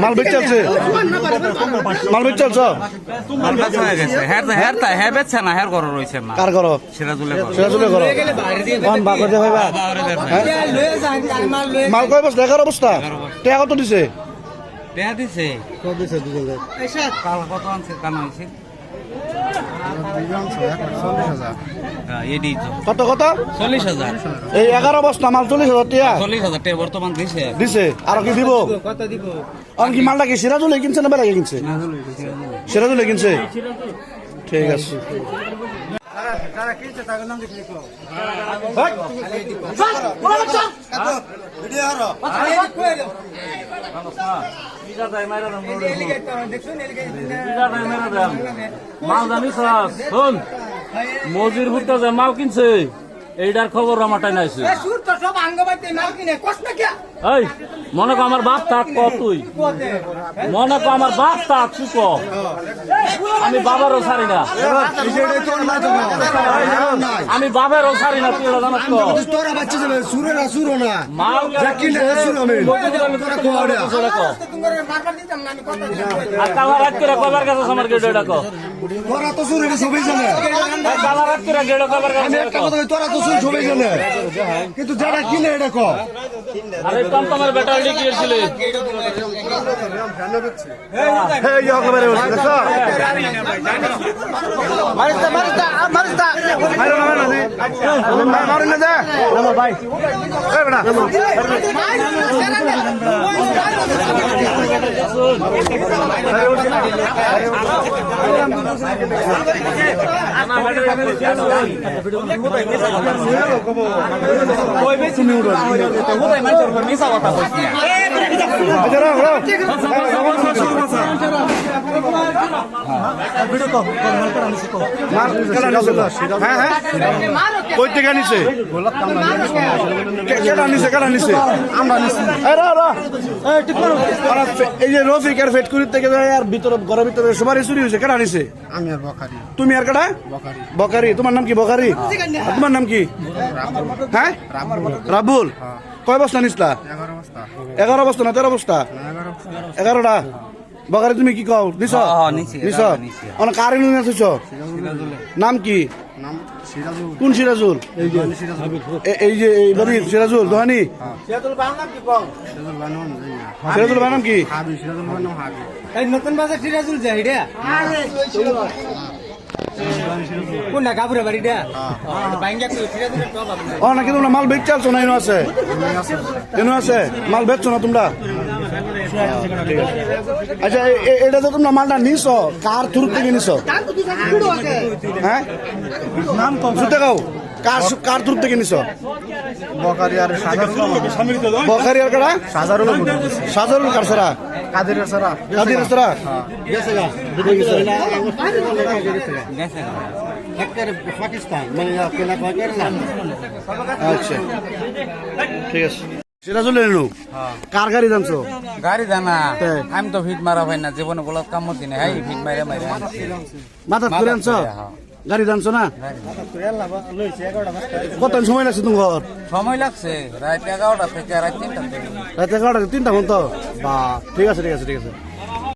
মাল বেচ চলছে মাল বেচ চলছ মাল বেচা হয়ে গেছে হ্যাঁ বেচছে না হ্যাঁ করো রয়েছে না কার করো সিরাজুলে করো কোন বাগর দে ভাইবা মাল কয় বস্তা 11 বস্তা টাকা কত দিছে টাকা দিছে কত দিছে দুজন কাল কত আনছে কান হইছে কত কত 40,000 এই 11 বস্তা মাল 40,000 টাকা 40,000 টাকা বর্তমান দিছে দিছে আর কি দিব কত দিব আর কি মালটা কি সিরাজুলে কিনছে না বেলাগে কিনছে সিরাজুলে কিনছে ঠিক আছে মাল জানিস শোন মজির ভুট্টা যে মাল কিনছে এইটার খবর আমারটাই নাইছে এই মনে কর আমার বাপ থাক ক তুই মনে কর আমার বাপ থাক তুই ক আমি বাবারও ছাড়ি না আমি বাবারও ছাড়ি না তুই জানাস তোরা বাচ্চা যাবে সুরে না সুরো না মাল কিনে সুরো আমি আর কালা রাত করে কবার কাছে আমার গেড়ে ডাকো তোরা তো সুরে সবাই জানে কালা রাত করে গেড়ে কবার কাছে তোরা তো সুরে সবাই জানে কিন্তু যারা কিনে এটা কো আরে কম তোমার বেটা লিখিয়েছিল এই একেবারে দেখো মারিস্তা মারো না মারো না যা নামো ভাই এই বেটা কই বেশি নিউ রোড হুদাই মানুষের উপর মিছা কথা কইছি কই থেকে নিছে কেডা নিছে এই যে রফিকের ফেটকুরির থেকে আর ভিতরে ঘরের ভিতরে সবারই চুরি হয়েছে কেডা নিছে আমি আর বখারি তুমি আর কেডা বখারি তোমার নাম কি বখারি তোমার নাম কি হ্যাঁ রাবুল কয় বস্তা নিসলা 11 বস্তা না 13 বস্তা 11টা বখারি তুমি কি কও নিছ নিছ অন কারে নিয়ে আসছ নাম কি কোন সিরাজুল এই যে এই বাড়ি সিরাজুল দোহানি সিরাজুল ভাই নাম কি নতুন বাজার সিরাজুল যাই রে কোনটা কাপুরের বাড়িটা ও নাকি তোমরা মাল বেচ চালছো না এনো আছে মাল বেচছো না তোমরা আচ্ছা এটা তো তোমরা মালটা নিছো কার থ্রু থেকে নিছো হ্যাঁ নাম কম শুনতে গাও কার থ্রু থেকে নিছো বখারি আর বখারি আর কারা সাজারুল কার সারা কাদের সারা পাকিস্তান আচ্ছা ঠিক আছে সিরাজুল এলো কার গাড়ি জানছো গাড়ি জানা আমি তো ফিট মারা ভাই না জীবনে বলত কাম মতি না এই ফিট মাইরে মাথা করে আনছো গাড়ি জানছো না কত সময় লাগছে তোমার সময় লাগছে রাত 11টা থেকে রাত 3টা রাত 11টা 3টা ঘন্টা বা ঠিক আছে